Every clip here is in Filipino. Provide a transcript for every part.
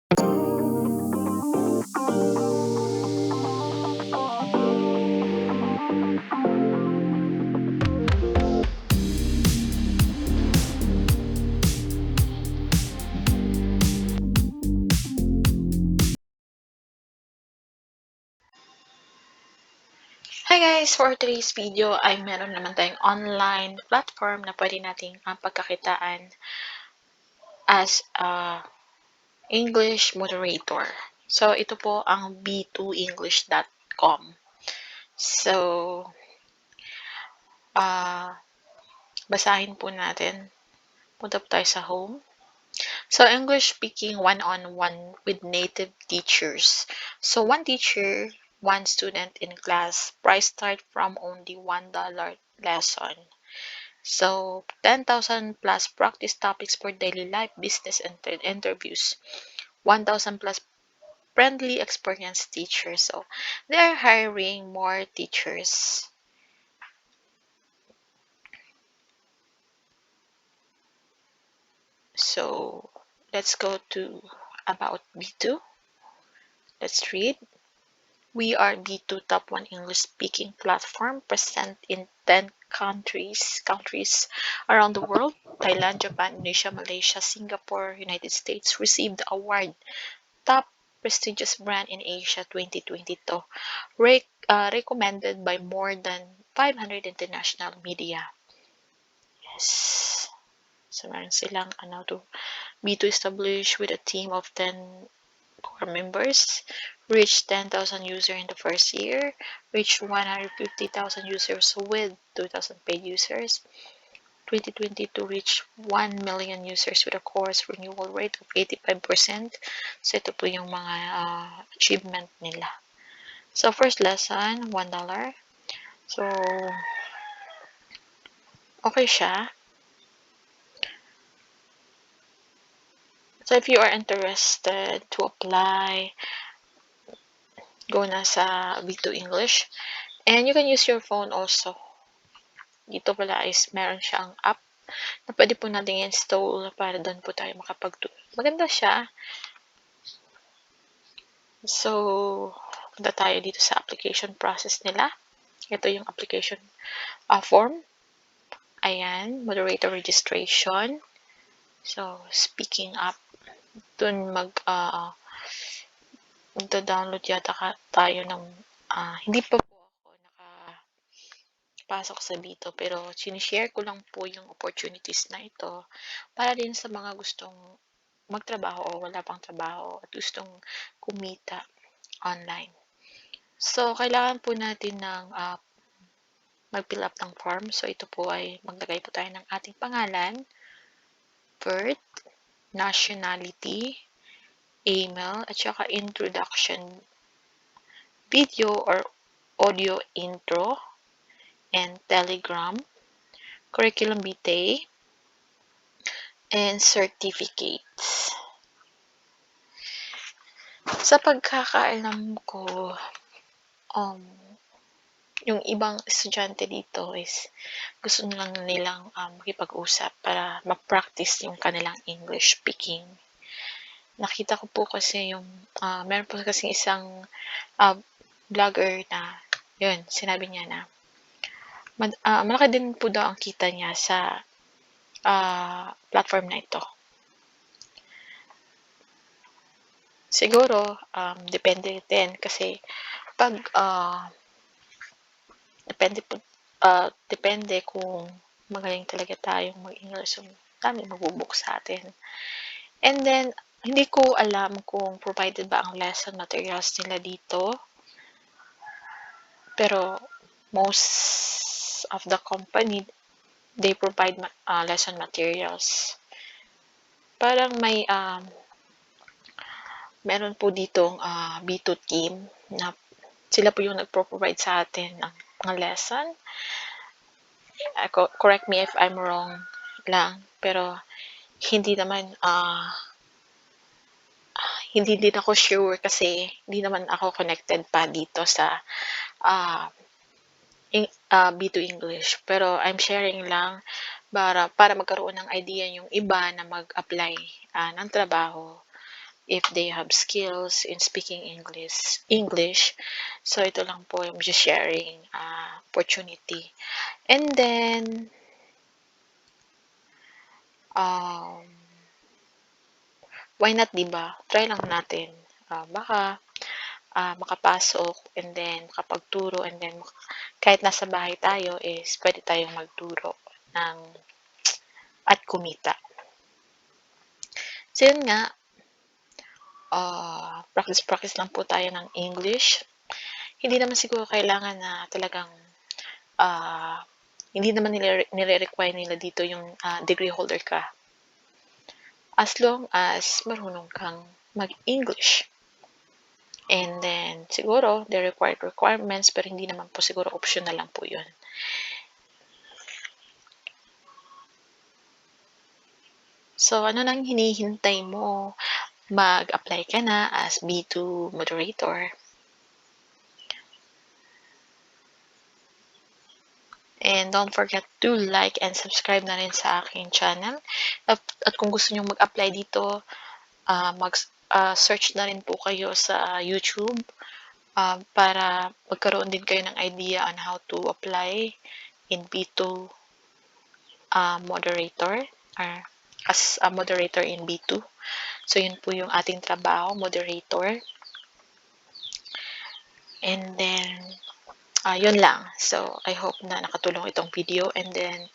Hi guys! For today's video ay meron naman tayong online platform na pwede nating pagkakitaan as a English moderator. So, ito po ang b2english.com. So, basahin po natin. Punta po tayo sa home. So, English speaking one-on-one with native teachers. So, one teacher, one student in class. Price start from only $1 lesson. So, 10,000 plus practice topics for daily life, business, and interviews. 1,000 plus friendly, experienced teachers. So, they are hiring more teachers. So, let's go to about B2. Let's read. We are B2 top 1 English speaking platform present in 10 countries around the world. Thailand, Japan, Indonesia, Malaysia, Singapore, United States received the award Top Prestigious Brand in Asia 2022, recommended by more than 500 international media. Yes. So, meron silang to B2 established with a team of 10 core members, reached 10,000 users in the first year, reached 150,000 users with 2,000 paid users. 2022 reached 1 million users with a course renewal rate of 85%. So, ito po yung mga achievement nila. So, first lesson, $1. So, okay siya. So, if you are interested to apply, go na sa B2 English. And you can use your phone also. Dito pala is meron siyang app na pwede po natin i-install para doon po tayo makapagtulog. Maganda siya. So, punta tayo dito sa application process nila. Ito yung application form. Ayan, moderator registration. So, speaking up. Doon magda-download yata tayo ng hindi pa po ako nakapasok sa Bito, pero sinishare ko lang po yung opportunities na ito para din sa mga gustong magtrabaho o wala pang trabaho at gustong kumita online. So, kailangan po natin ng mag-fill up ng form. So, ito po ay maglagay po tayo ng ating pangalan, birth, nationality, email, at saka introduction video or audio intro, and telegram, curriculum vitae, and certificates. Sa pagkakaalam ko, yung ibang estudyante dito is gusto lang nilang makipag-usap para ma-practice yung kanilang English speaking. Nakita ko po kasi yung meron po kasi isang vlogger na yun, sinabi niya na malaki din po daw ang kita niya sa platform na ito. Siguro depende din kasi pag depende kung magaling talaga tayong mag-English, so dami magbubuk sa atin. And then, hindi ko alam kung provided ba ang lesson materials nila dito. Pero, most of the company, they provide lesson materials. Parang may, meron po ditong B2 team na sila po yung nagpro-provide sa atin ng mga lesson. Correct me if I'm wrong lang, pero hindi naman hindi din ako sure kasi hindi naman ako connected pa dito sa B2 English. Pero I'm sharing lang para magkaroon ng idea yung iba na mag-apply ng trabaho if they have skills in speaking English. So ito lang po yung sharing opportunity. And then, um, why not, 'di ba? Try lang natin. Baka makapasok and then makapagturo and then kahit nasa bahay tayo is pwede tayong magturo ng at kumita. So yun nga, practice lang po tayo ng English. Hindi naman siguro kailangan na talagang ah, hindi naman nire-require nila dito yung degree holder ka. As long as marunong kang mag-English. And then, siguro, the required requirements, pero hindi naman po siguro optional lang po yun. So, ano nang hinihintay mo? Mag-apply ka na as B2 moderator. And don't forget to like and subscribe na rin sa aking channel. At kung gusto nyo mag-apply dito, mag-search na rin po kayo sa YouTube para magkaroon din kayo ng idea on how to apply in B2 moderator or as a moderator in B2. So, yun po yung ating trabaho, moderator. And then, yun lang. So, I hope na nakatulong itong video. And then,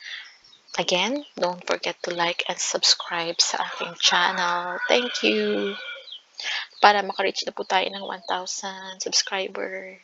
again, don't forget to like and subscribe sa aking channel. Thank you! Para makareach na po tayo ng 1,000 subscriber.